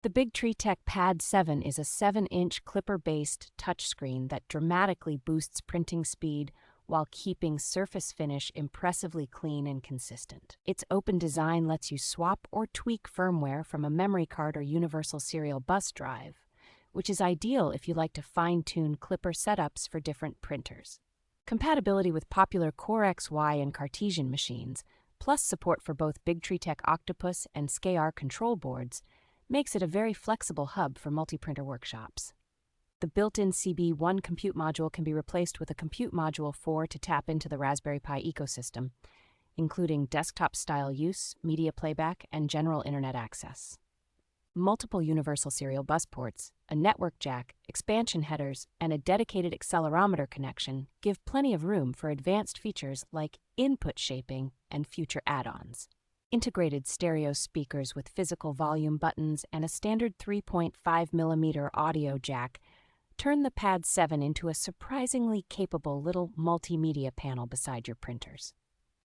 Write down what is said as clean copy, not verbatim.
The BIGTREETECH Pad 7 is a 7-inch Klipper-based touchscreen that dramatically boosts printing speed while keeping surface finish impressively clean and consistent. Its open design lets you swap or tweak firmware from a memory card or universal serial bus drive, which is ideal if you like to fine-tune Klipper setups for different printers. Compatibility with popular Core XY and Cartesian machines, plus support for both BIGTREETECH Octopus and SKR control boards, makes it a very flexible hub for multi-printer workshops. The built-in CB1 compute module can be replaced with a compute module 4 to tap into the Raspberry Pi ecosystem, including desktop-style use, media playback, and general internet access. Multiple universal serial bus ports, a network jack, expansion headers, and a dedicated accelerometer connection give plenty of room for advanced features like input shaping and future add-ons. Integrated stereo speakers with physical volume buttons and a standard 3.5mm audio jack turn the Pad 7 into a surprisingly capable little multimedia panel beside your printers.